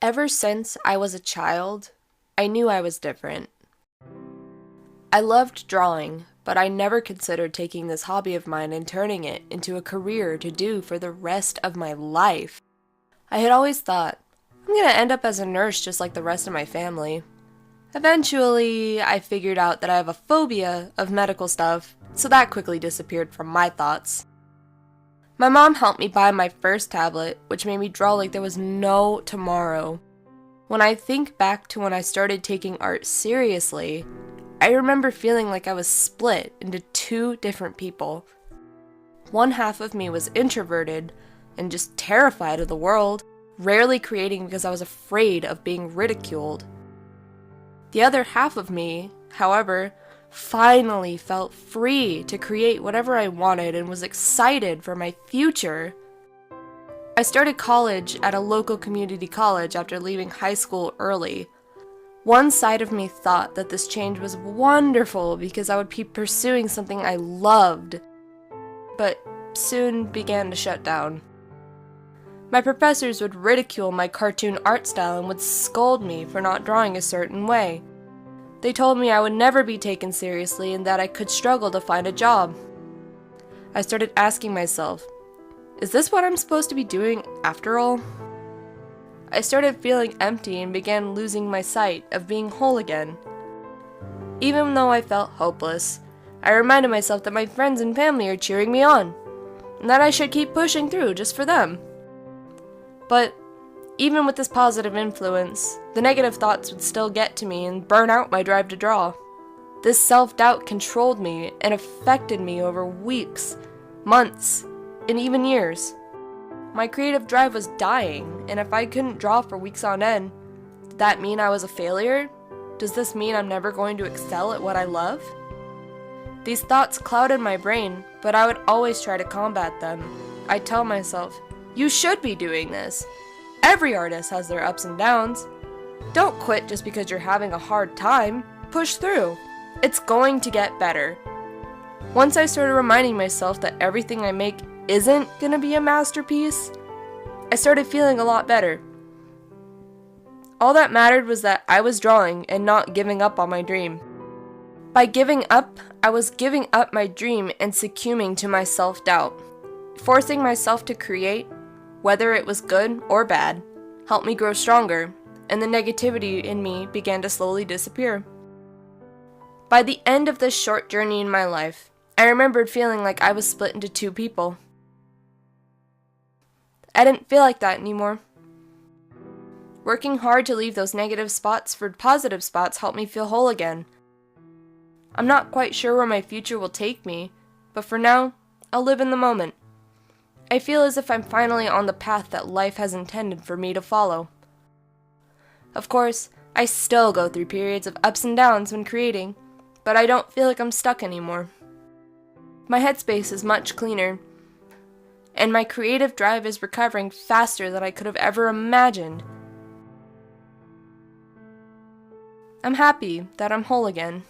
Ever since I was a child, I knew I was different. I loved drawing, but I never considered taking this hobby of mine and turning it into a career to do for the rest of my life. I had always thought, I'm gonna end up as a nurse just like the rest of my family. Eventually, I figured out that I have a phobia of medical stuff, so that quickly disappeared from my thoughts. My mom helped me buy my first tablet, which made me draw like there was no tomorrow. When I think back to when I started taking art seriously, I remember feeling like I was split into two different people. One half of me was introverted and just terrified of the world, rarely creating because I was afraid of being ridiculed. The other half of me, however, finally felt free to create whatever I wanted and was excited for my future. I started college at a local community college after leaving high school early. One side of me thought that this change was wonderful because I would be pursuing something I loved, but soon began to shut down. My professors would ridicule my cartoon art style and would scold me for not drawing a certain way. They told me I would never be taken seriously and that I could struggle to find a job. I started asking myself, is this what I'm supposed to be doing after all? I started feeling empty and began losing my sight of being whole again. Even though I felt hopeless, I reminded myself that my friends and family are cheering me on, and that I should keep pushing through just for them. But even with this positive influence, the negative thoughts would still get to me and burn out my drive to draw. This self-doubt controlled me and affected me over weeks, months, and even years. My creative drive was dying, and if I couldn't draw for weeks on end, did that mean I was a failure? Does this mean I'm never going to excel at what I love? These thoughts clouded my brain, but I would always try to combat them. I'd tell myself, you should be doing this. Every artist has their ups and downs. Don't quit just because you're having a hard time. Push through. It's going to get better. Once I started reminding myself that everything I make isn't gonna be a masterpiece, I started feeling a lot better. All that mattered was that I was drawing and not giving up on my dream. By giving up, I was giving up my dream and succumbing to my self-doubt. Forcing myself to create, whether it was good or bad, helped me grow stronger, and the negativity in me began to slowly disappear. By the end of this short journey in my life, I remembered feeling like I was split into two people. I didn't feel like that anymore. Working hard to leave those negative spots for positive spots helped me feel whole again. I'm not quite sure where my future will take me, but for now, I'll live in the moment. I feel as if I'm finally on the path that life has intended for me to follow. Of course, I still go through periods of ups and downs when creating, but I don't feel like I'm stuck anymore. My headspace is much cleaner, and my creative drive is recovering faster than I could have ever imagined. I'm happy that I'm whole again.